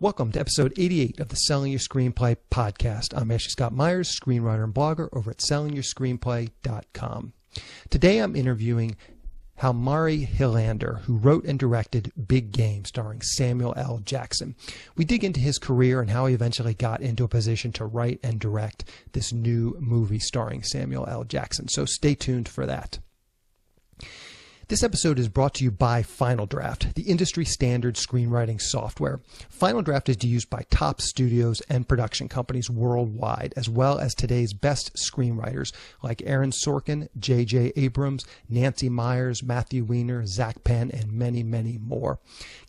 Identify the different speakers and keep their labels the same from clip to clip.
Speaker 1: Welcome to episode 88 of the Selling Your Screenplay podcast. I'm Ashley Scott Myers, screenwriter and blogger over at sellingyourscreenplay.com. Today I'm interviewing Jalmari Helander, who wrote and directed Big Game starring Samuel L. Jackson. We dig into his career and how he eventually got into a position to write and direct this new movie starring Samuel L. Jackson. So stay tuned for that. This episode is brought to you by Final Draft, the industry standard screenwriting software. Final Draft is used by top studios and production companies worldwide, as well as today's best screenwriters like Aaron Sorkin, J.J. Abrams, Nancy Myers, Matthew Weiner, Zach Penn, and many, many more.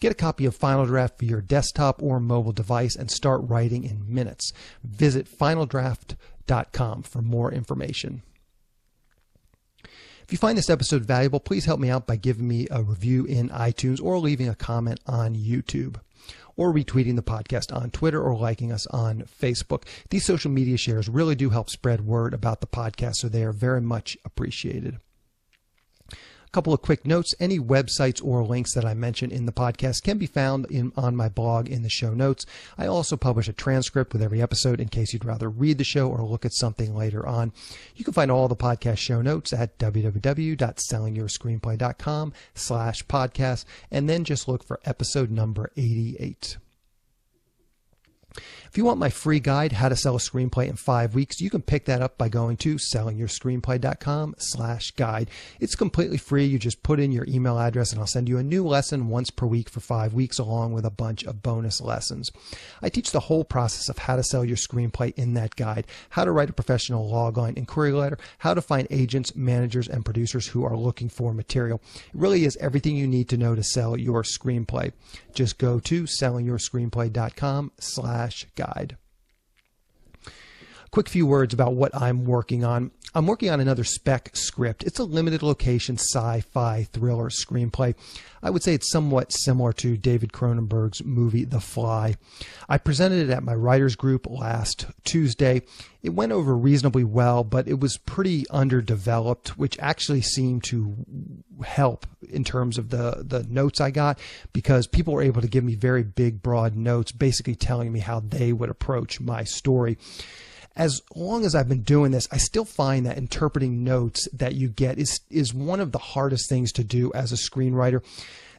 Speaker 1: Get a copy of Final Draft for your desktop or mobile device and start writing in minutes. Visit finaldraft.com for more information. If you find this episode valuable, please help me out by giving me a review in iTunes or leaving a comment on YouTube or retweeting the podcast on Twitter or liking us on Facebook. These social media shares really do help spread word about the podcast, so they are very much appreciated. Couple of quick notes. Any websites or links that I mention in the podcast can be found on my blog in the show notes. I also publish a transcript with every episode in case you'd rather read the show or look at something later on. You can find all the podcast show notes at www.sellingyourscreenplay.com/podcast, and then just look for episode number 88. If you want my free guide, How to Sell a Screenplay in 5 Weeks, you can pick that up by going to sellingyourscreenplay.com/guide. It's completely free. You just put in your email address and I'll send you a new lesson once per week for 5 weeks, along with a bunch of bonus lessons. I teach the whole process of how to sell your screenplay in that guide, how to write a professional logline inquiry letter, how to find agents, managers, and producers who are looking for material. It really is everything you need to know to sell your screenplay. Just go to sellingyourscreenplay.com/guide. Quick few words about what I'm working on. I'm working on another spec script. It's a limited location sci-fi thriller screenplay. I would say it's somewhat similar to David Cronenberg's movie The Fly. I presented it at my writers group last Tuesday. It went over reasonably well, but it was pretty underdeveloped, which actually seemed to help in terms of the notes I got, because people were able to give me very big, broad notes, basically telling me how they would approach my story. As long as I've been doing this, I still find that interpreting notes that you get is one of the hardest things to do as a screenwriter.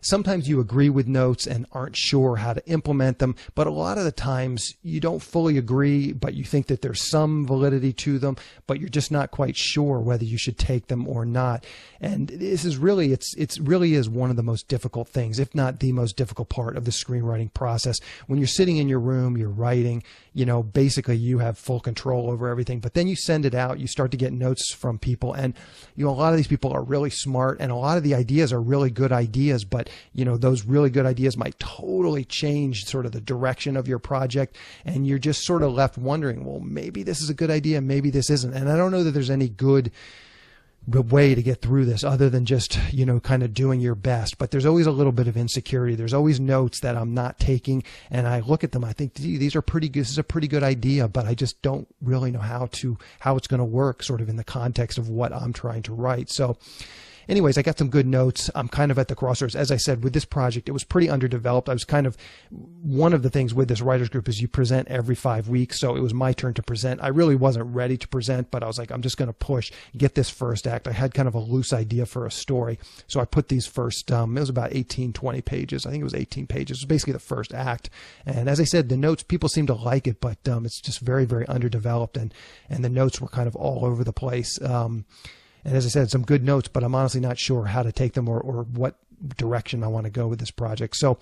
Speaker 1: Sometimes you agree with notes and aren't sure how to implement them, but a lot of the times you don't fully agree, but you think that there's some validity to them, but you're just not quite sure whether you should take them or not. And this is really, it's really is one of the most difficult things, if not the most difficult part of the screenwriting process. When you're sitting in your room, you're writing, basically you have full control over everything, but then you send it out, you start to get notes from people, and a lot of these people are really smart, and a lot of the ideas are really good ideas, but those really good ideas might totally change sort of the direction of your project, and you're just sort of left wondering, well, maybe this is a good idea, maybe this isn't. And I don't know that there's any good way to get through this other than just, kind of doing your best. But there's always a little bit of insecurity. There's always notes that I'm not taking, and I look at them, I think, these are pretty good. This is a pretty good idea, but I just don't really know how it's going to work sort of in the context of what I'm trying to write. So anyways, I got some good notes. I'm kind of at the crossroads. As I said, with this project, it was pretty underdeveloped. One of the things with this writers group is you present every 5 weeks. So it was my turn to present. I really wasn't ready to present, but I was like, I'm just going to push, get this first act. I had kind of a loose idea for a story. So I put these first, it was about 18, 20 pages. I think it was 18 pages. It was basically the first act. And as I said, the notes, people seem to like it, but it's just very, very underdeveloped. And the notes were kind of all over the place. And as I said, some good notes, but I'm honestly not sure how to take them or what direction I want to go with this project. So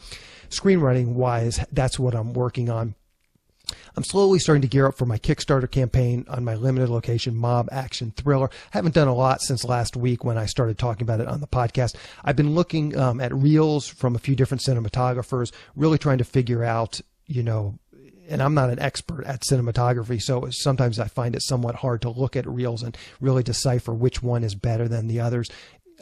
Speaker 1: screenwriting wise, that's what I'm working on. I'm slowly starting to gear up for my Kickstarter campaign on my limited location mob action thriller. I haven't done a lot since last week when I started talking about it on the podcast. I've been looking at reels from a few different cinematographers, really trying to figure out, and I'm not an expert at cinematography, so sometimes I find it somewhat hard to look at reels and really decipher which one is better than the others.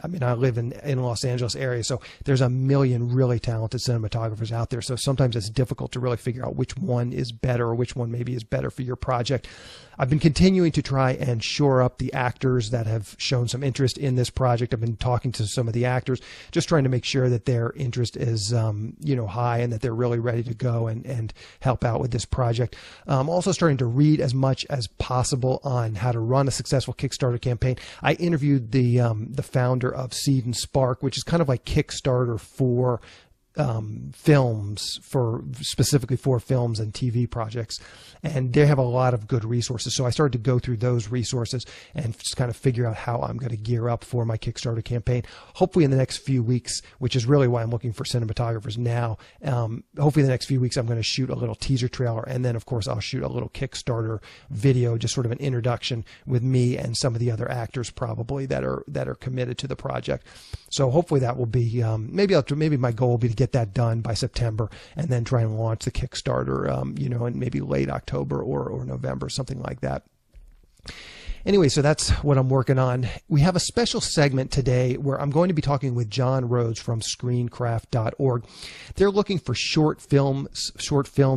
Speaker 1: I mean, I live in Los Angeles area, so there's a million really talented cinematographers out there. So sometimes it's difficult to really figure out which one is better or which one maybe is better for your project. I've been continuing to try and shore up the actors that have shown some interest in this project. I've been talking to some of the actors, just trying to make sure that their interest is, high and that they're really ready to go and help out with this project. I'm also starting to read as much as possible on how to run a successful Kickstarter campaign. I interviewed the founder of Seed and Spark, which is kind of like Kickstarter for films, specifically for films and TV projects, and they have a lot of good resources. So I started to go through those resources and just kind of figure out how I'm going to gear up for my Kickstarter campaign. Hopefully in the next few weeks, which is really why I'm looking for cinematographers now. Hopefully in the next few weeks, I'm going to shoot a little teaser trailer, and then of course I'll shoot a little Kickstarter video, just sort of an introduction with me and some of the other actors probably that are committed to the project. So hopefully that will be maybe my goal will be to get that done by September, and then try and launch the Kickstarter, in maybe late October or November, something like that. Anyway, so that's what I'm working on. We have a special segment today where I'm going to be talking with John Rhodes from screencraft.org. They're looking for short films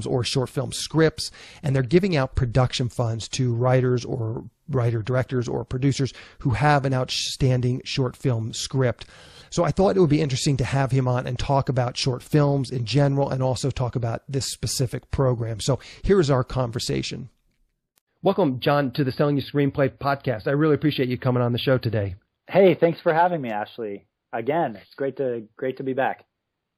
Speaker 1: or short film scripts, and they're giving out production funds to writers or writer-directors or producers who have an outstanding short film script. So I thought it would be interesting to have him on and talk about short films in general and also talk about this specific program. So here's our conversation. Welcome, John, to the Selling Your Screenplay podcast. I really appreciate you coming on the show today.
Speaker 2: Hey, thanks for having me, Ashley. Again, it's great to be back.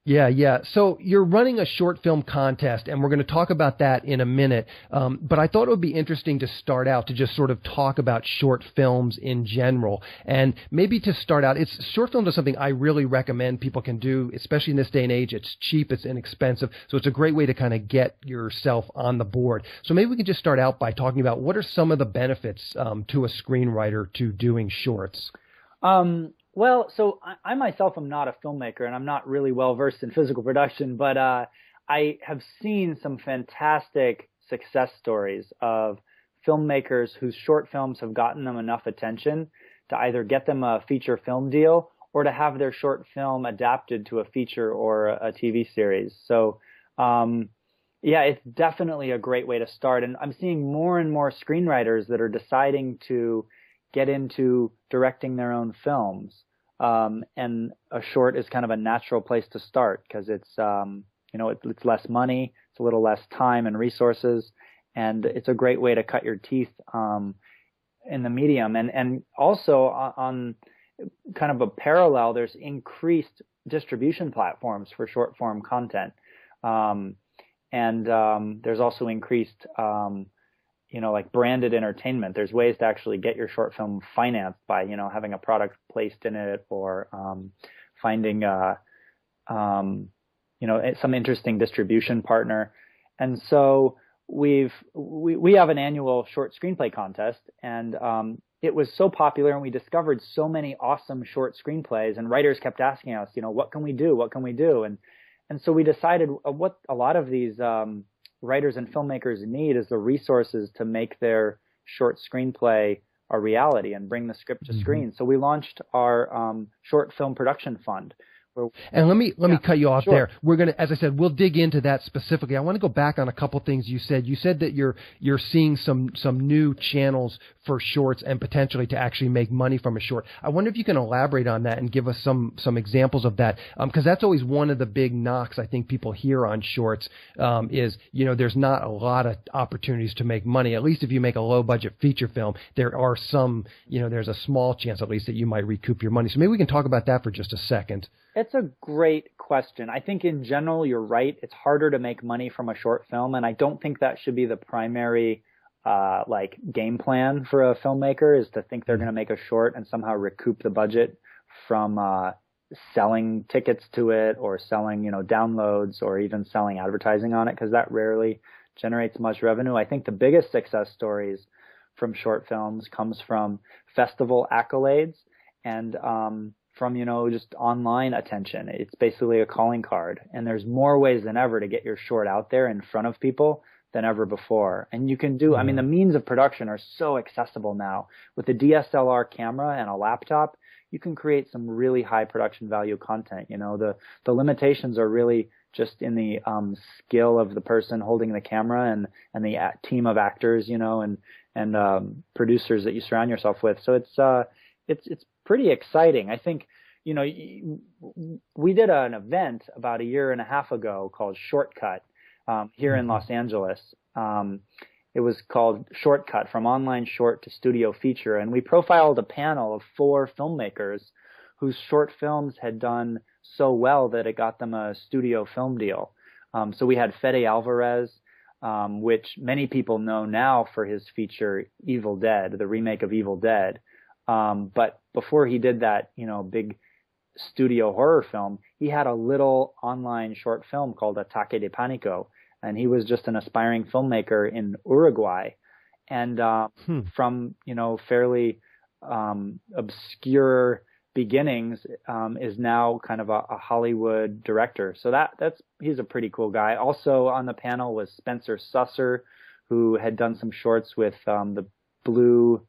Speaker 1: Yeah. So you're running a short film contest, and we're going to talk about that in a minute. But I thought it would be interesting to start out to just sort of talk about short films in general. And maybe to start out, short films is something I really recommend people can do, especially in this day and age. It's cheap, it's inexpensive, so it's a great way to kind of get yourself on the board. So maybe we can just start out by talking about what are some of the benefits to a screenwriter to doing shorts?
Speaker 2: Well, so I myself am not a filmmaker, and I'm not really well versed in physical production, but I have seen some fantastic success stories of filmmakers whose short films have gotten them enough attention to either get them a feature film deal or to have their short film adapted to a feature or a TV series. So, it's definitely a great way to start. And I'm seeing more and more screenwriters that are deciding to get into directing their own films. And a short is kind of a natural place to start because it's less money, it's a little less time and resources, and it's a great way to cut your teeth in the medium. And also on kind of a parallel, there's increased distribution platforms for short form content. And there's also increased like branded entertainment. There's ways to actually get your short film financed by, having a product placed in it or finding, some interesting distribution partner. And so we have an annual short screenplay contest, and it was so popular, and we discovered so many awesome short screenplays, and writers kept asking us, what can we do? What can we do? And so we decided what a lot of these writers and filmmakers need is the resources to make their short screenplay a reality and bring the script to screen. So we launched our short film production fund.
Speaker 1: And let me cut you off
Speaker 2: sure.
Speaker 1: there. We're going to, as I said, we'll dig into that specifically. I want to go back on a couple things you said. You said that you're seeing some new channels for shorts and potentially to actually make money from a short. I wonder if you can elaborate on that and give us some examples of that, because that's always one of the big knocks I think people hear on shorts is there's not a lot of opportunities to make money. At least if you make a low budget feature film, there are some. There's a small chance at least that you might recoup your money. So maybe we can talk about that for just a second.
Speaker 2: It's a great question. I think in general, you're right. It's harder to make money from a short film, and I don't think that should be the primary game plan for a filmmaker, is to think they're going to make a short and somehow recoup the budget from selling tickets to it or selling, downloads or even selling advertising on it, because that rarely generates much revenue. I think the biggest success stories from short films comes from festival accolades and from, just online attention. It's basically a calling card. And there's more ways than ever to get your short out there in front of people than ever before. And you can do, the means of production are so accessible now. With a DSLR camera and a laptop, you can create some really high production value content. The limitations are really just in the skill of the person holding the camera and the team of actors, and producers that you surround yourself with. So it's pretty exciting. I think, we did an event about a year and a half ago called Shortcut here in Los Angeles. It was called Shortcut, From Online Short to Studio Feature, and we profiled a panel of 4 filmmakers whose short films had done so well that it got them a studio film deal. So we had Fede Alvarez, which many people know now for his feature Evil Dead, the remake of Evil Dead. But before he did that, big studio horror film, he had a little online short film called Ataque de Panico. And he was just an aspiring filmmaker in Uruguay. And from, fairly obscure beginnings, is now kind of a Hollywood director. So he's a pretty cool guy. Also on the panel was Spencer Susser, who had done some shorts with the Blue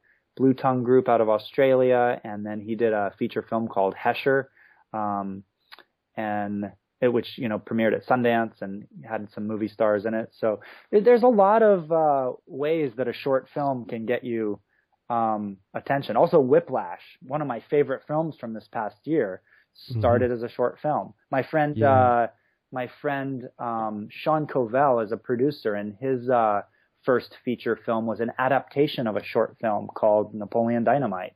Speaker 2: Tongue group out of Australia. And then he did a feature film called Hesher, which premiered at Sundance and had some movie stars in it. So there's a lot of ways that a short film can get you attention. Also, Whiplash, one of my favorite films from this past year, started as a short film. My friend Sean Covell is a producer, and his first feature film was an adaptation of a short film called Napoleon Dynamite.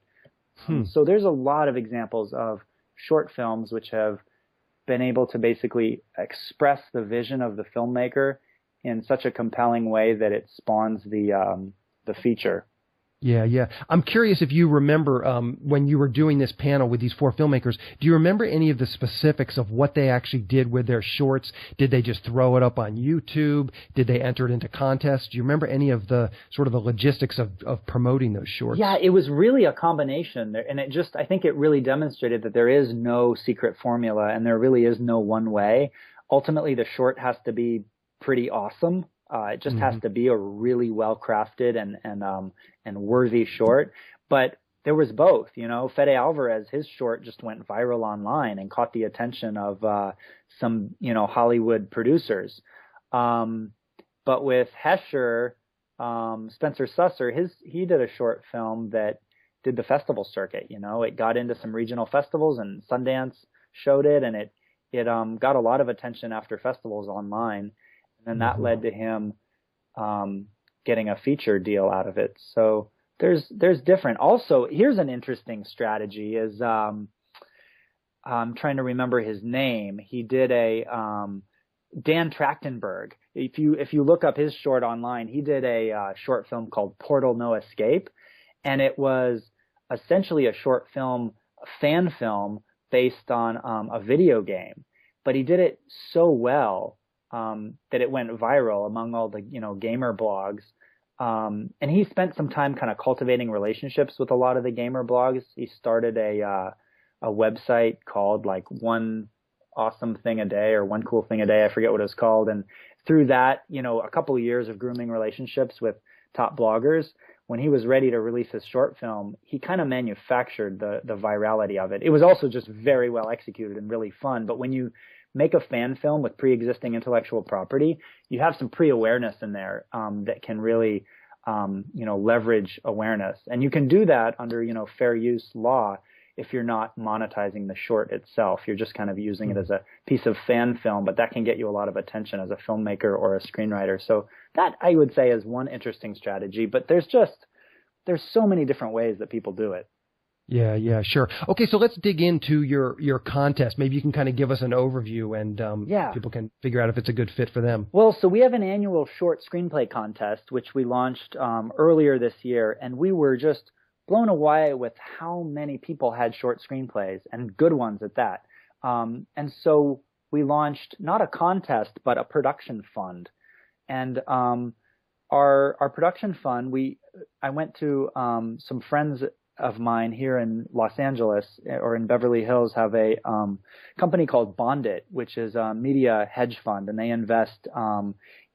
Speaker 2: So there's a lot of examples of short films which have been able to basically express the vision of the filmmaker in such a compelling way that it spawns the feature.
Speaker 1: Yeah. I'm curious if you remember when you were doing this panel with these 4 filmmakers, do you remember any of the specifics of what they actually did with their shorts? Did they just throw it up on YouTube? Did they enter it into contests? Do you remember any of the sort of the logistics of promoting those shorts?
Speaker 2: Yeah, it was really a combination. And I think it really demonstrated that there is no secret formula and there really is no one way. Ultimately, the short has to be pretty awesome. It just has to be a really well crafted and worthy short. But there was both, Fede Alvarez, his short just went viral online and caught the attention of some, Hollywood producers. But with Hesher, Spencer Susser, he did a short film that did the festival circuit. It got into some regional festivals and Sundance showed it, and it got a lot of attention after festivals online. And that led to him getting a feature deal out of it. So there's different. Also, here's an interesting strategy is I'm trying to remember his name. He did a Dan Trachtenberg. If you look up his short online, he did a short film called Portal No Escape, and it was essentially a short film, a fan film based on a video game. But he did it so well that it went viral among all the, gamer blogs. And he spent some time kind of cultivating relationships with a lot of the gamer blogs. He started a website called like One Awesome Thing a Day or One Cool Thing a Day. I forget what it's called. And through that, a couple of years of grooming relationships with top bloggers, when he was ready to release his short film, he kind of manufactured the virality of it. It was also just very well executed and really fun. But when you make a fan film with pre-existing intellectual property, you have some pre-awareness in there that can really, leverage awareness. And you can do that under, fair use law if you're not monetizing the short itself. You're just kind of using it as a piece of fan film, but that can get you a lot of attention as a filmmaker or a screenwriter. So that, I would say, is one interesting strategy. But there's so many different ways that people do it.
Speaker 1: Yeah, sure. Okay, so let's dig into your contest. Maybe you can kind of give us an overview and people can figure out if it's a good fit for them.
Speaker 2: Well, so we have an annual short screenplay contest, which we launched earlier this year, and we were just blown away with how many people had short screenplays, and good ones at that. And so we launched not a contest, but a production fund. And our production fund, I went to some friends of mine here in Los Angeles or in Beverly Hills have a company called Bondit, which is a media hedge fund, and they invest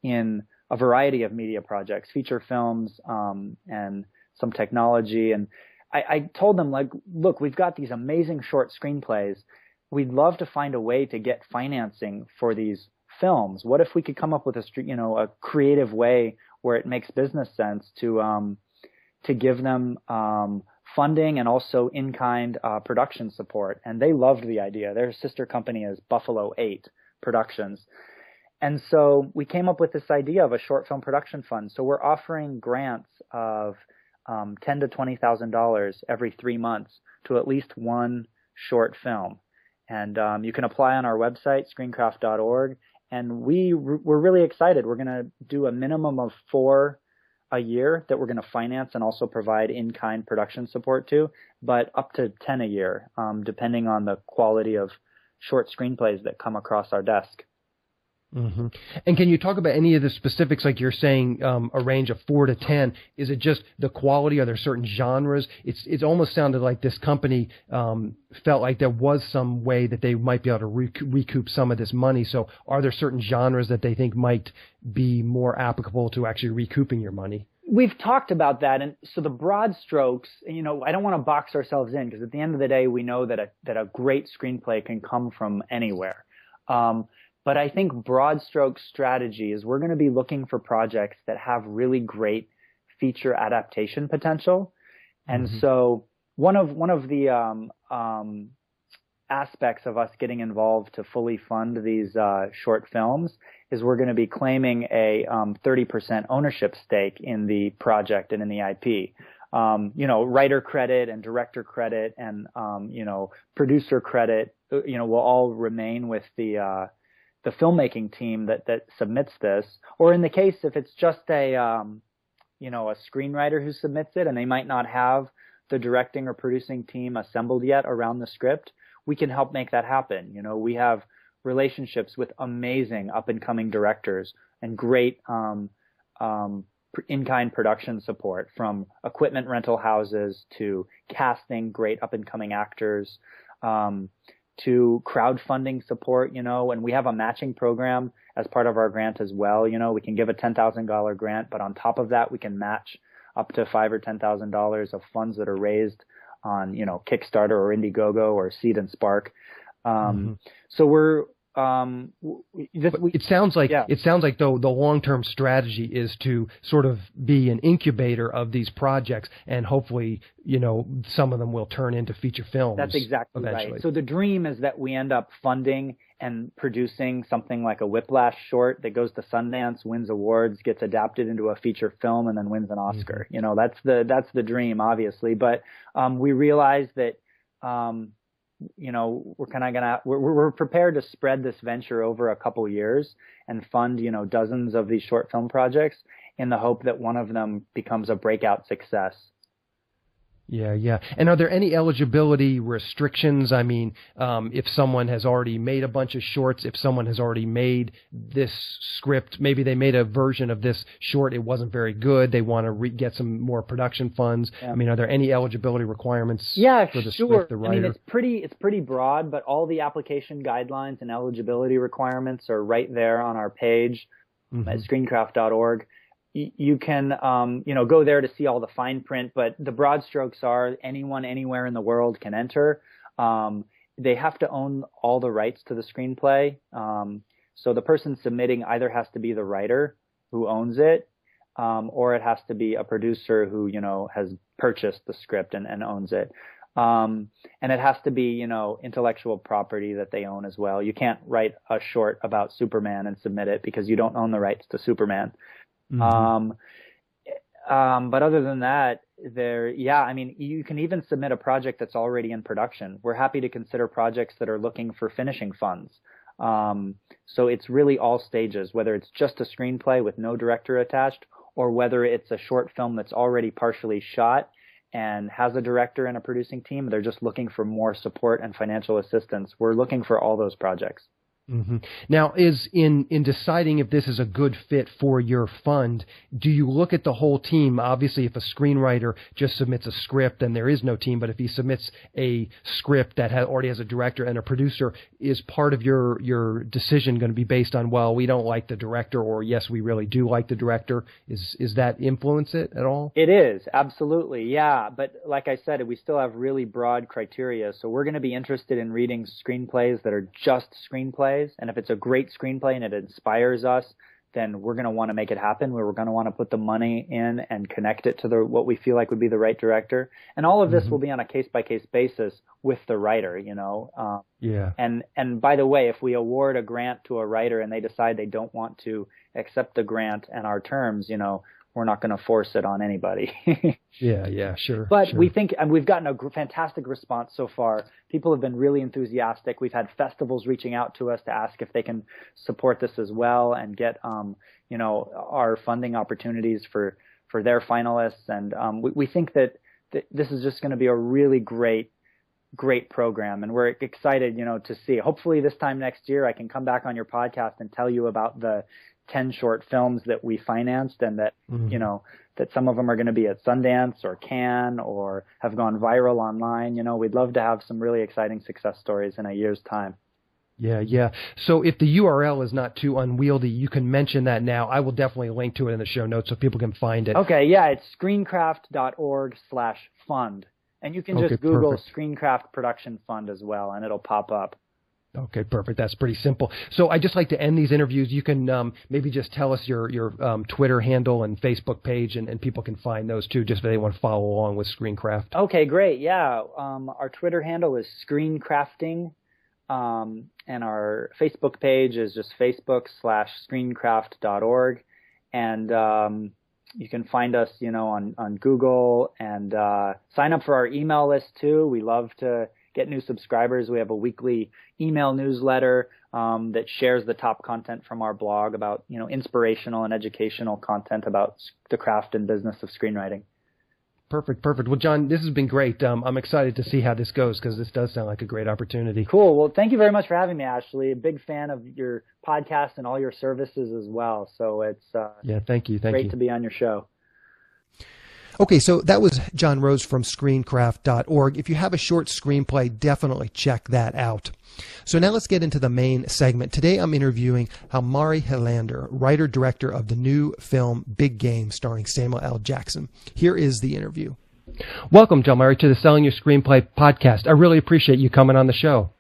Speaker 2: in a variety of media projects, feature films, and some technology. And I told them, like, look, we've got these amazing short screenplays. We'd love to find a way to get financing for these films. What if we could come up with a creative way where it makes business sense to give them funding and also in-kind production support? And they loved the idea. Their sister company is Buffalo 8 Productions. And so we came up with this idea of a short film production fund. So we're offering grants of $10,000 to $20,000 every 3 months to at least one short film. And you can apply on our website, screencraft.org. And we're really excited. We're going to do a minimum of 4 a year that we're going to finance and also provide in-kind production support to, but up to 10 a year, depending on the quality of short screenplays that come across our desk.
Speaker 3: Mm-hmm. And can you talk about any of the specifics, like you're saying, a range of 4 to 10? Is it just the quality? Are there certain genres? It's almost sounded like this company felt like there was some way that they might be able to recoup some of this money. So are there certain genres that they think might be more applicable to actually recouping your money?
Speaker 2: We've talked about that. And so the broad strokes, I don't want to box ourselves in, because at the end of the day, we know that a great screenplay can come from anywhere. But I think broad stroke strategy is we're going to be looking for projects that have really great feature adaptation potential. And so one of the aspects of us getting involved to fully fund these short films is we're going to be claiming a 30% ownership stake in the project and in the IP. Writer credit and director credit and producer credit, will all remain with the filmmaking team that submits this. Or in the case, if it's just a screenwriter who submits it and they might not have the directing or producing team assembled yet around the script, we can help make that happen. We have relationships with amazing up and coming directors and great in-kind production support, from equipment rental houses to casting great up and coming actors, to crowdfunding support, and we have a matching program as part of our grant as well. We can give a $10,000 grant, but on top of that, we can match up to $5,000 or $10,000 of funds that are raised on, Kickstarter or Indiegogo or Seed and Spark. So we're,
Speaker 3: it sounds like though the long-term strategy is to sort of be an incubator of these projects, and hopefully, some of them will turn into feature films.
Speaker 2: That's exactly
Speaker 3: eventually.
Speaker 2: Right. So the dream is that we end up funding and producing something like a Whiplash short that goes to Sundance, wins awards, gets adapted into a feature film, and then wins an Oscar. That's the dream, obviously. But we realize that we're prepared to spread this venture over a couple years and fund, dozens of these short film projects in the hope that one of them becomes a breakout success.
Speaker 3: Yeah. And are there any eligibility restrictions? I mean, if someone has already made a bunch of shorts, if someone has already made this script, maybe they made a version of this short, it wasn't very good, they want to get some more production funds. Yeah. I mean, are there any eligibility requirements for the script, the writer?
Speaker 2: I mean, it's pretty broad, but all the application guidelines and eligibility requirements are right there on our page at screencraft.org. You can, go there to see all the fine print, but the broad strokes are anyone, anywhere in the world can enter. They have to own all the rights to the screenplay. So the person submitting either has to be the writer who owns it, or it has to be a producer who, has purchased the script and owns it. And it has to be, intellectual property that they own as well. You can't write a short about Superman and submit it because you don't own the rights to Superman. But other than that, you can even submit a project that's already in production. We're happy to consider projects that are looking for finishing funds. So it's really all stages, whether it's just a screenplay with no director attached, or whether it's a short film that's already partially shot and has a director and a producing team. They're just looking for more support and financial assistance. We're looking for all those projects.
Speaker 3: Mm-hmm. Now, is in deciding if this is a good fit for your fund, do you look at the whole team? Obviously, if a screenwriter just submits a script, then there is no team. But if he submits a script that already has a director and a producer, is part of your decision going to be based on, well, we don't like the director, or yes, we really do like the director? Is that influence it at all?
Speaker 2: It is, absolutely, yeah. But like I said, we still have really broad criteria. So we're going to be interested in reading screenplays that are just screenplays. And if it's a great screenplay and it inspires us, then we're going to want to make it happen. We're going to want to put the money in and connect it to what we feel like would be the right director. And all of this will be on a case-by-case basis with the writer,
Speaker 3: Yeah.
Speaker 2: And by the way, if we award a grant to a writer and they decide they don't want to accept the grant and our terms, we're not going to force it on anybody.
Speaker 3: Yeah, sure.
Speaker 2: But
Speaker 3: sure.
Speaker 2: we think, and we've gotten a fantastic response so far. People have been really enthusiastic. We've had festivals reaching out to us to ask if they can support this as well and get, our funding opportunities for their finalists. And we think that this is just going to be a really great program, and we're excited, to see. Hopefully this time next year I can come back on your podcast and tell you about the 10 short films that we financed, and that, that some of them are going to be at Sundance or Cannes or have gone viral online. We'd love to have some really exciting success stories in a year's time.
Speaker 3: Yeah. So if the URL is not too unwieldy, you can mention that now. I will definitely link to it in the show notes so people can find it.
Speaker 2: Okay, yeah, it's screencraft.org/fund. And you can just Google
Speaker 3: perfect.
Speaker 2: Screencraft Production Fund as well, and it'll pop up.
Speaker 3: Okay, perfect. That's pretty simple. So I just like to end these interviews. You can maybe just tell us your Twitter handle and Facebook page, and people can find those too, just if they want to follow along with Screencraft.
Speaker 2: Okay, great. Yeah, our Twitter handle is Screencrafting, and our Facebook page is just Facebook.com/screencraft.org, and you can find us, on Google, and sign up for our email list too. We love to get new subscribers. We have a weekly email newsletter that shares the top content from our blog about, inspirational and educational content about the craft and business of screenwriting.
Speaker 3: Perfect. Well, John, this has been great. I'm excited to see how this goes, because this does sound like a great opportunity.
Speaker 2: Cool. Well, thank you very much for having me, Ashley. A big fan of your podcast and all your services as well. So it's
Speaker 3: thank you.
Speaker 2: Great to be on your show.
Speaker 1: Okay, so that was John Rose from screencraft.org. If you have a short screenplay, definitely check that out. So now let's get into the main segment. Today I'm interviewing Jalmari Helander, writer-director of the new film Big Game starring Samuel L. Jackson. Here is the interview.
Speaker 3: Welcome, Jalmari, to the Selling Your Screenplay podcast. I really appreciate you coming on the show.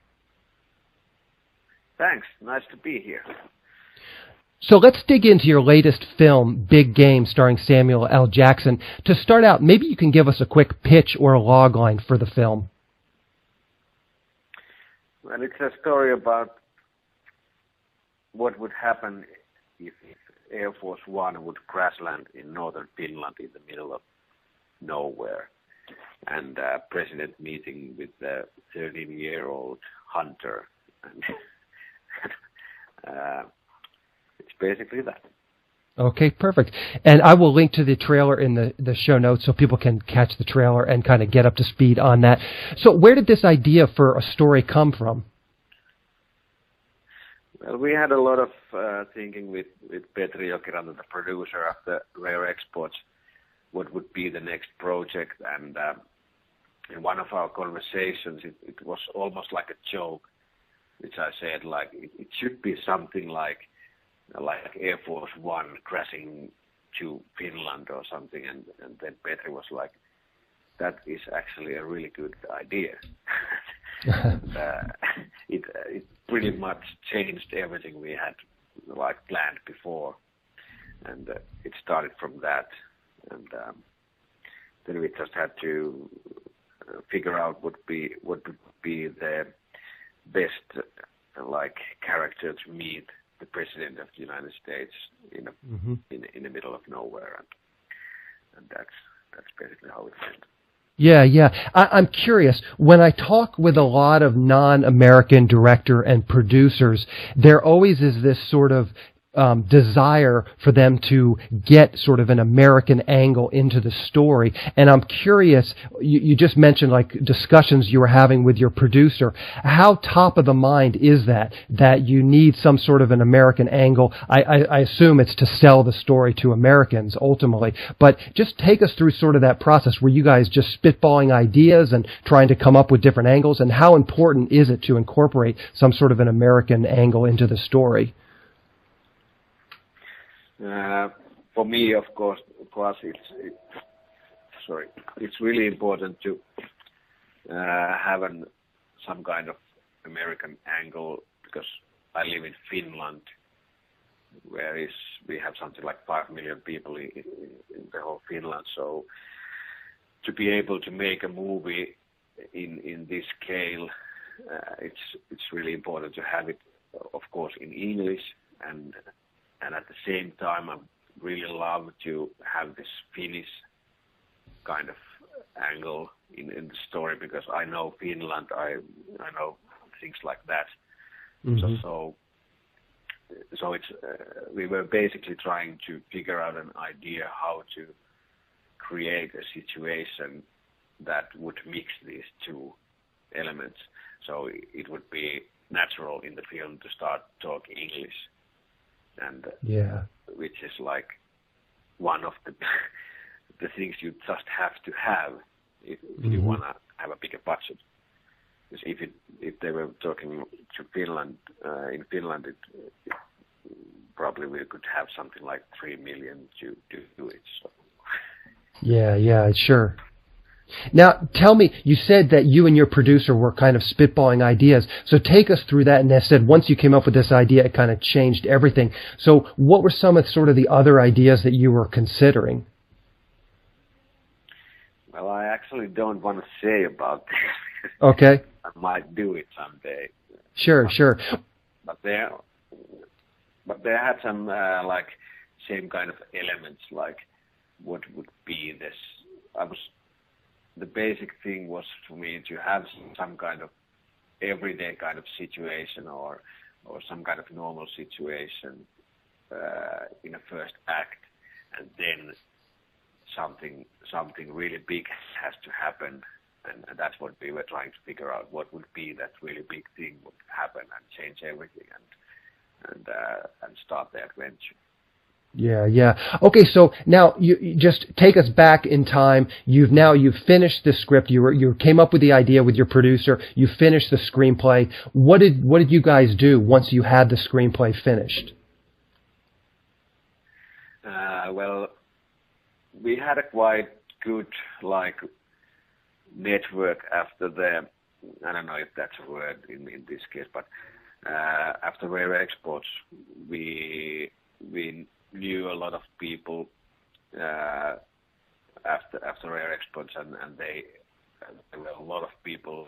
Speaker 4: Thanks. Nice to be here.
Speaker 3: So let's dig into your latest film, Big Game, starring Samuel L. Jackson. To start out, maybe you can give us a quick pitch or a log line for the film.
Speaker 4: Well, it's a story about what would happen if Air Force One would crash land in northern Finland in the middle of nowhere, and president meeting with the 13-year-old hunter. And it's basically that.
Speaker 3: Okay, perfect. And I will link to the trailer in the show notes so people can catch the trailer and kind of get up to speed on that. So where did this idea for a story come from?
Speaker 4: Well, we had a lot of thinking with Petri Jokiranta, the producer of the Rare Exports, what would be the next project. And in one of our conversations, it was almost like a joke, which I said, like, it should be something like Air Force One crashing to Finland or something, and then Petri was like, that is actually a really good idea. And, it pretty much changed everything we had planned before, and it started from that, and then we just had to figure out what would be the best character to meet the President of the United States in the middle of nowhere, and that's basically how it went.
Speaker 3: Yeah. I'm curious. When I talk with a lot of non-American director and producers, there always is this sort of desire for them to get sort of an American angle into the story. And I'm curious, you just mentioned like discussions you were having with your producer. How top of the mind is that you need some sort of an American angle? I assume it's to sell the story to Americans ultimately, but just take us through sort of that process. Were you guys just spitballing ideas and trying to come up with different angles? And how important is it to incorporate some sort of an American angle into the story?
Speaker 4: For me, of course, for us, it's really important to have some kind of American angle, because I live in Finland, where we have something like 5 million people in the whole Finland. So to be able to make a movie in this scale, it's really important to have it, of course, in English, and at the same time, I really love to have this Finnish kind of angle in the story, because I know Finland, I know things like that. Mm-hmm. So it's we were basically trying to figure out an idea how to create a situation that would mix these two elements. So it would be natural in the film to start talking English. And which is like one of the things you just have to have if you want to have a bigger budget. Because if they were talking to Finland, in Finland, it probably we could have something like 3 million to do it. So.
Speaker 3: Yeah, sure. Now, tell me, you said that you and your producer were kind of spitballing ideas. So take us through that. And I said once you came up with this idea, it kind of changed everything. So what were some of sort of the other ideas that you were considering?
Speaker 4: Well, I actually don't want to say about this.
Speaker 3: Okay.
Speaker 4: I might do it someday.
Speaker 3: Sure.
Speaker 4: But they had some like same kind of elements, like what would be this. The basic thing was for me to have some kind of everyday kind of situation or some kind of normal situation in a first act, and then something really big has to happen, and that's what we were trying to figure out. What would be that really big thing would happen and change everything and start the adventure.
Speaker 3: Yeah. Okay, so now you just take us back in time. You've finished the script. You came up with the idea with your producer. You finished the screenplay. What did you guys do once you had the screenplay finished?
Speaker 4: Well, we had a quite good network after I don't know if that's a word in this case, but after Rare Exports, we knew a lot of people after Rare Exports, and there were a lot of people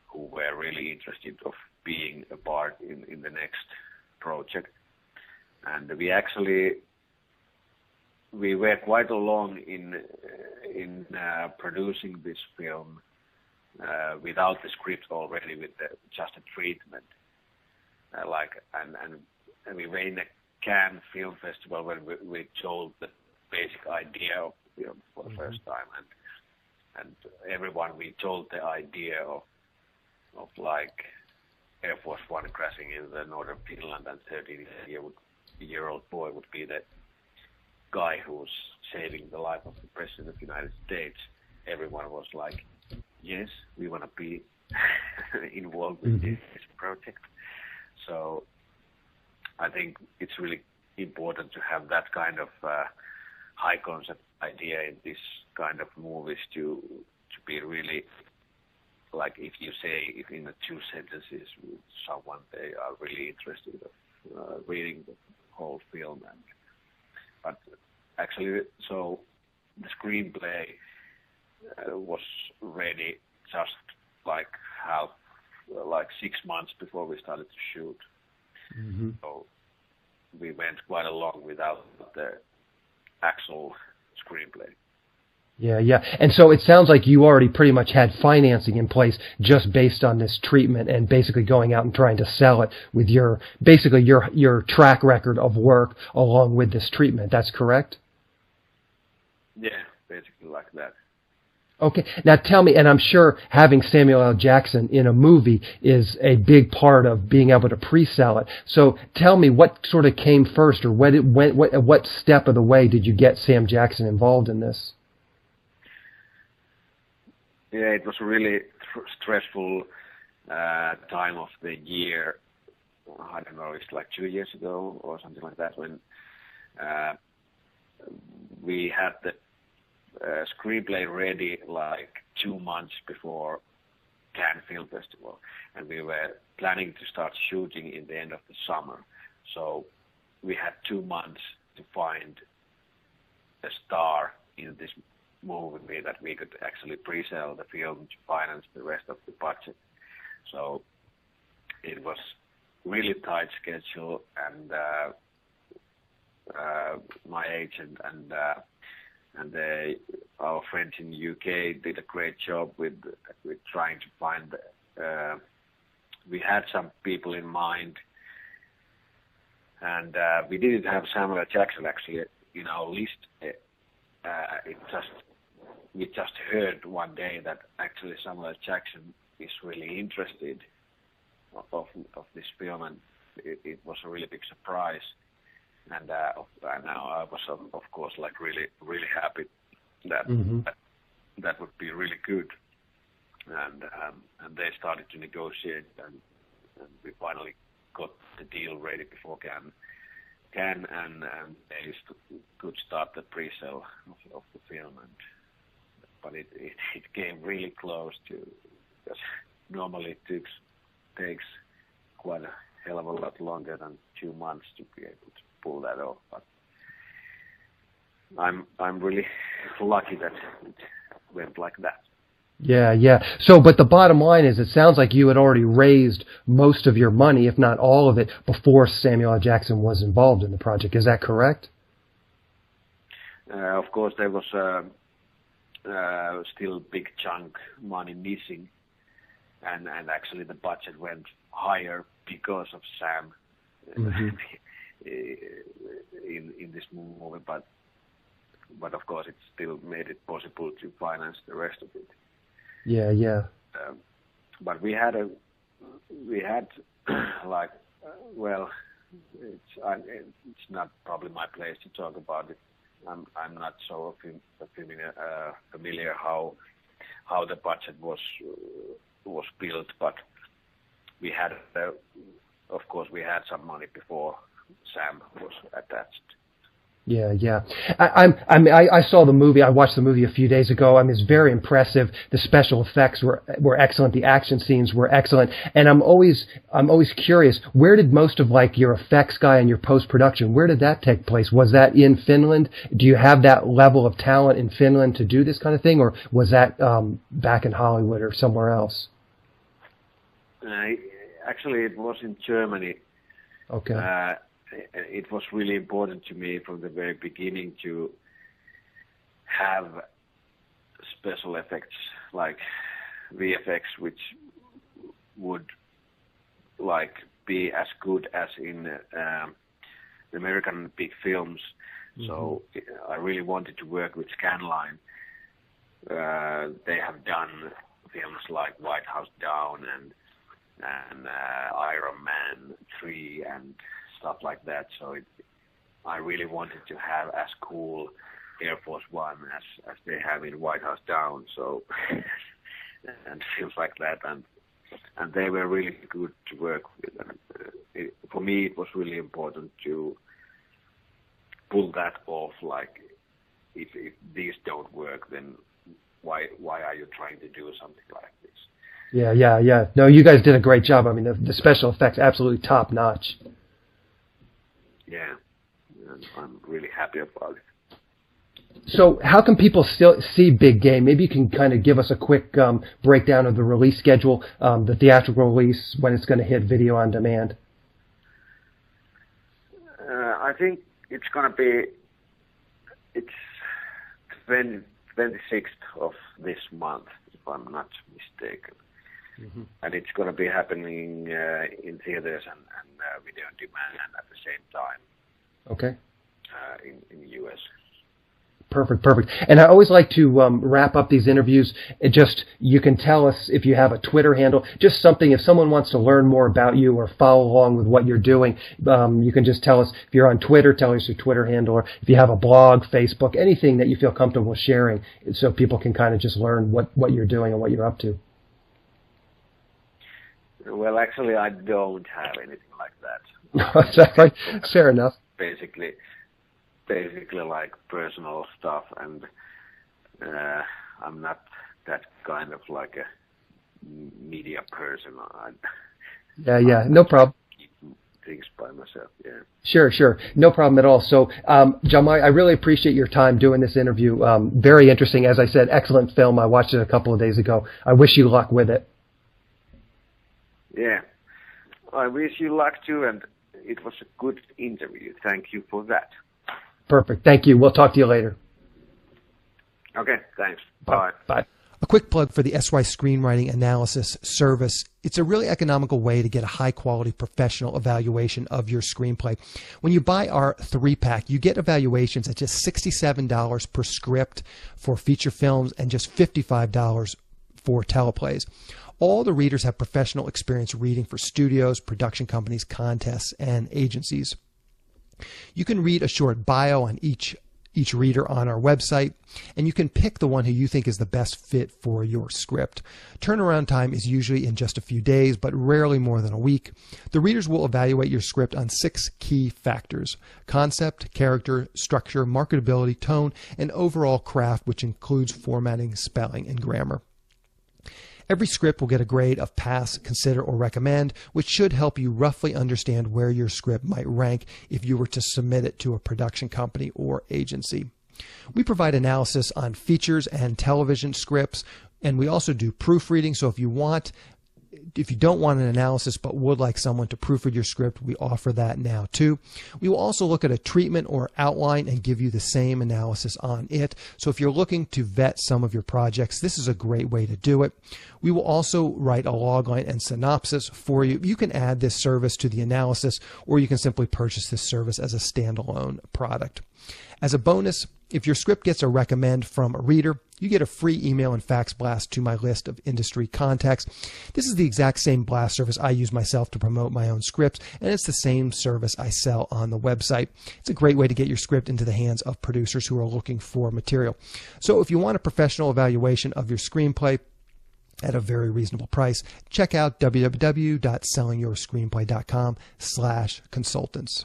Speaker 4: who were really interested of being a part in the next project. And we were quite along in producing this film without the script already, with just a treatment. And we were in a Cannes Film Festival when we told the basic idea of film for the first time, and everyone we told the idea of like Air Force One crashing in the northern Finland, and 13-year-old boy would be the guy who's saving the life of the President of the United States. Everyone was like, yes, we want to be involved with this project. So I think it's really important to have that kind of high concept idea in this kind of movies to be really, like, if you say if in the 2 sentences with someone, they are really interested of reading the whole film. But actually, so the screenplay was ready just like 6 months before we started to shoot. Mm-hmm. So we went quite along without the actual screenplay.
Speaker 3: Yeah, yeah. And so it sounds like you already pretty much had financing in place just based on this treatment and basically going out and trying to sell it with your track record of work along with this treatment. That's correct?
Speaker 4: Yeah, basically like that.
Speaker 3: Okay. Now tell me, and I'm sure having Samuel L. Jackson in a movie is a big part of being able to pre-sell it. So tell me what sort of came first, or what step of the way did you get Sam Jackson involved in this?
Speaker 4: Yeah, it was a really stressful time of the year. I don't know, it's like 2 years ago or something like that, when we had the screenplay ready like 2 months before Cannes Film Festival, and we were planning to start shooting in the end of the summer. So we had 2 months to find a star in this movie that we could actually pre-sell the film to finance the rest of the budget. So it was really tight schedule, and my agent and our friends in the UK did a great job with trying to find. We had some people in mind, and we didn't have Samuel L. Jackson actually in our list. We just heard one day that actually Samuel L. Jackson is really interested of this film, and it was a really big surprise. And now I was of course like really happy that that would be really good. And they started to negotiate, and we finally got the deal ready before Cannes, and they could start the pre-sale of the film. But it came really close to, because normally it takes quite a hell of a lot longer than 2 months to be able to pull that off. But I'm really lucky that it went like that.
Speaker 3: Yeah, yeah. So, but the bottom line is, it sounds like you had already raised most of your money, if not all of it, before Samuel L. Jackson was involved in the project. Is that correct?
Speaker 4: Of course, there was still big chunk money missing, and actually the budget went higher because of Sam in this movie, but of course it still made it possible to finance the rest of it.
Speaker 3: Yeah, yeah.
Speaker 4: But we had like, well, it's not probably my place to talk about it. I'm not so familiar how the budget was built, but we had, of course, we had some money before Sam was attached.
Speaker 3: Yeah, yeah. I saw the movie. I watched the movie a few days ago. I mean, it's very impressive. The special effects were excellent. The action scenes were excellent. And I'm always curious, where did most of like your effects guy and your post production, where did that take place? Was that in Finland? Do you have that level of talent in Finland to do this kind of thing, or was that back in Hollywood or somewhere else?
Speaker 4: Actually, it was in Germany.
Speaker 3: Okay.
Speaker 4: It was really important to me from the very beginning to have special effects like VFX, which would like be as good as in American big films. So I really wanted to work with Scanline. They have done films like White House Down and Iron Man 3 and stuff like that. So I really wanted to have as cool Air Force One as they have in White House Down. So and films like that, and they were really good to work with. And for me, it was really important to pull that off. Like, if these don't work, then why are you trying to do something like this?
Speaker 3: Yeah, yeah, yeah. No, you guys did a great job. I mean, the special effects absolutely top notch.
Speaker 4: Yeah, and I'm really happy about it.
Speaker 3: So how can people still see Big Game? Maybe you can kind of give us a quick breakdown of the release schedule, the theatrical release, when it's going to hit video on demand.
Speaker 4: I think it's going to be, it's 26th of this month, if I'm not mistaken. Mm-hmm. And it's going to be happening in theaters and video on demand at the same time.
Speaker 3: Okay.
Speaker 4: In the U.S.
Speaker 3: Perfect. And I always like to wrap up these interviews. You can tell us if you have a Twitter handle, just something. If someone wants to learn more about you or follow along with what you're doing, you can just tell us. If you're on Twitter, tell us your Twitter handle, or if you have a blog, Facebook, anything that you feel comfortable sharing, so people can kind of just learn what you're doing and what you're up to.
Speaker 4: Well, actually, I don't have anything like that.
Speaker 3: Is that right? Fair enough.
Speaker 4: Basically like personal stuff, and I'm not that kind of like a media person.
Speaker 3: Yeah, no problem.
Speaker 4: Keep things by myself, yeah.
Speaker 3: Sure. No problem at all. So, Jalmari, I really appreciate your time doing this interview. Very interesting. As I said, excellent film. I watched it a couple of days ago. I wish you luck with it.
Speaker 4: Yeah. I wish you luck too, and it was a good interview. Thank you for that.
Speaker 3: Perfect. Thank you. We'll talk to you later.
Speaker 4: Okay, thanks. Bye.
Speaker 1: A quick plug for the SYS Screenwriting Analysis Service. It's a really economical way to get a high-quality professional evaluation of your screenplay. When you buy our 3-pack, you get evaluations at just $67 per script for feature films and just $55 for teleplays. All the readers have professional experience reading for studios, production companies, contests, and agencies. You can read a short bio on each reader on our website, and you can pick the one who you think is the best fit for your script. Turnaround time is usually in just a few days, but rarely more than a week. The readers will evaluate your script on 6 key factors: concept, character, structure, marketability, tone, and overall craft, which includes formatting, spelling, and grammar. Every script will get a grade of pass, consider, or recommend, which should help you roughly understand where your script might rank if you were to submit it to a production company or agency. We provide analysis on features and television scripts, and we also do proofreading. So if you don't want an analysis but would like someone to proofread your script, we offer that now too. We will also look at a treatment or outline and give you the same analysis on it. So if you're looking to vet some of your projects, this is a great way to do it. We will also write a logline and synopsis for you. You can add this service to the analysis, or you can simply purchase this service as a standalone product. As a bonus, if your script gets a recommend from a reader, you get a free email and fax blast to my list of industry contacts. This is the exact same blast service I use myself to promote my own scripts, and it's the same service I sell on the website. It's a great way to get your script into the hands of producers who are looking for material. So if you want a professional evaluation of your screenplay at a very reasonable price, check out www.sellingyourscreenplay.com/consultants.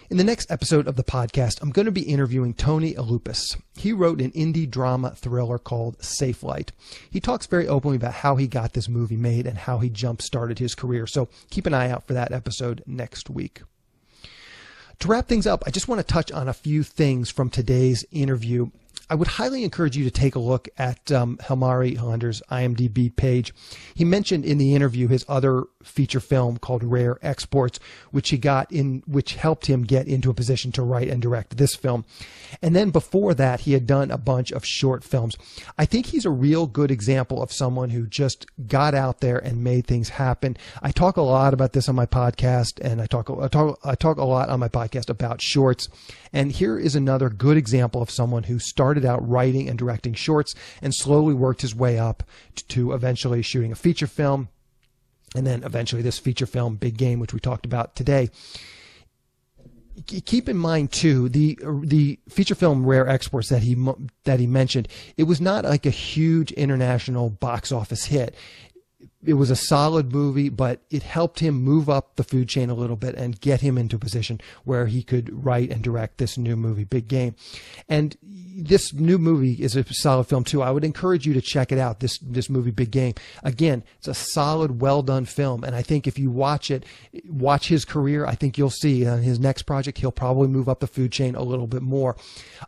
Speaker 1: In the next episode of the podcast, I'm going to be interviewing Tony Alupis. He wrote an indie drama thriller called Safe Light. He talks very openly about how he got this movie made and how he jump-started his career. So keep an eye out for that episode next week. To wrap things up, I just want to touch on a few things from today's interview. I would highly encourage you to take a look at Jalmari Helander's IMDb page. He mentioned in the interview his other feature film called Rare Exports, which helped him get into a position to write and direct this film. And then before that, he had done a bunch of short films. I think he's a real good example of someone who just got out there and made things happen. I talk a lot about this on my podcast, and I talk a lot on my podcast about shorts. And here is another good example of someone who started out writing and directing shorts and slowly worked his way up to eventually shooting a feature film, and then eventually this feature film, Big Game, which we talked about today. Keep in mind too, the feature film Rare Exports that he mentioned, it was not like a huge international box office hit. It was a solid movie, but it helped him move up the food chain a little bit and get him into a position where he could write and direct this new movie, Big Game. And this new movie is a solid film too. I would encourage you to check it out, this movie, Big Game. Again, it's a solid, well-done film. And I think if you watch his career, I think you'll see on his next project, he'll probably move up the food chain a little bit more.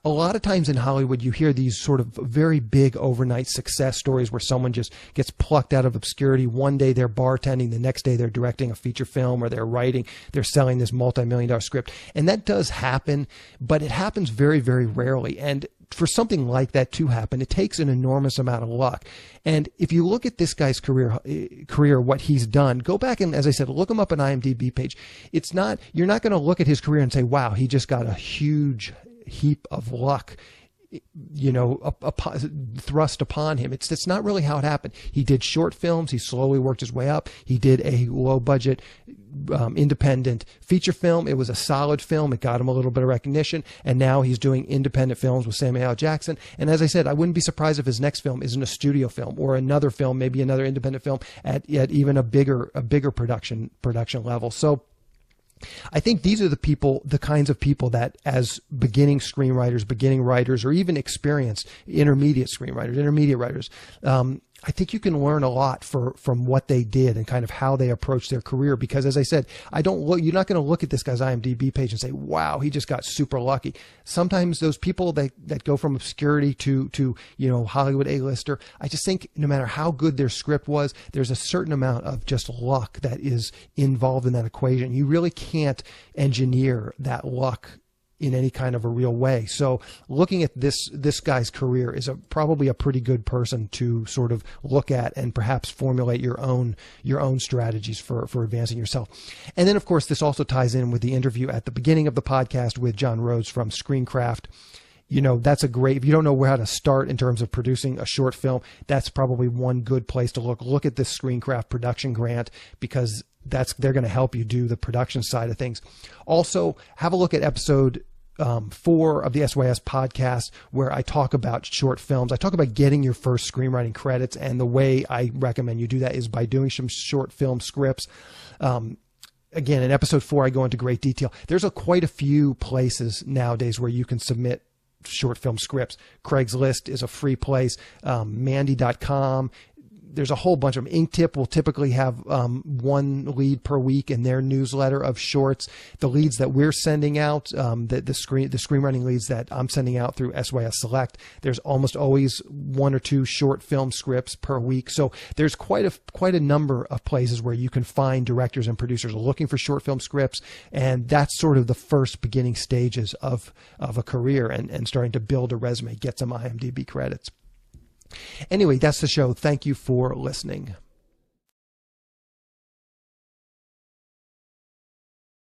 Speaker 1: A lot of times in Hollywood, you hear these sort of very big overnight success stories where someone just gets plucked out of obscurity one day they're bartending, the next day they're directing a feature film, or they're selling this multi-million-dollar script. And that does happen, but it happens very, very rarely. And for something like that to happen, it takes an enormous amount of luck. And if you look at this guy's career, what he's done, go back and, as I said, look him up on IMDb page. You're not going to look at his career and say, wow, he just got a huge heap of luck, thrust upon him. It's not really how it happened. He did short films. He slowly worked his way up. He did a low budget, independent feature film. It was a solid film. It got him a little bit of recognition. And now he's doing independent films with Samuel L. Jackson. And as I said, I wouldn't be surprised if his next film isn't a studio film, or another film, maybe another independent film at even a bigger production level. So I think these are the kinds of people that, as beginning screenwriters, beginning writers, or even experienced intermediate writers, I think you can learn a lot from what they did and kind of how they approached their career. Because, as I said, you're not going to look at this guy's IMDb page and say, wow, he just got super lucky. Sometimes those people that go from obscurity to Hollywood A-lister, I just think no matter how good their script was, there's a certain amount of just luck that is involved in that equation. You really can't engineer that luck in any kind of a real way. So looking at this guy's career is probably a pretty good person to sort of look at and perhaps formulate your own strategies for advancing yourself. And then, of course, this also ties in with the interview at the beginning of the podcast with John Rhodes from Screencraft. That's a great, if you don't know how to start in terms of producing a short film, that's probably one good place to look. Look at this Screencraft production grant, because they're going to help you do the production side of things. Also, have a look at episode 4 of the SYS podcast, where I talk about short films. I talk about getting your first screenwriting credits, and the way I recommend you do that is by doing some short film scripts. Again, in episode 4, I go into great detail. There's quite a few places nowadays where you can submit short film scripts. Craigslist is a free place. Mandy.com. There's a whole bunch of them. Inktip will typically have one lead per week in their newsletter of shorts. The leads that we're sending out, the screenwriting leads that I'm sending out through SYS Select, there's almost always 1 or 2 short film scripts per week. So there's quite a number of places where you can find directors and producers looking for short film scripts, and that's sort of the first beginning stages of a career and starting to build a resume, get some IMDb credits. Anyway, that's the show. Thank you for listening.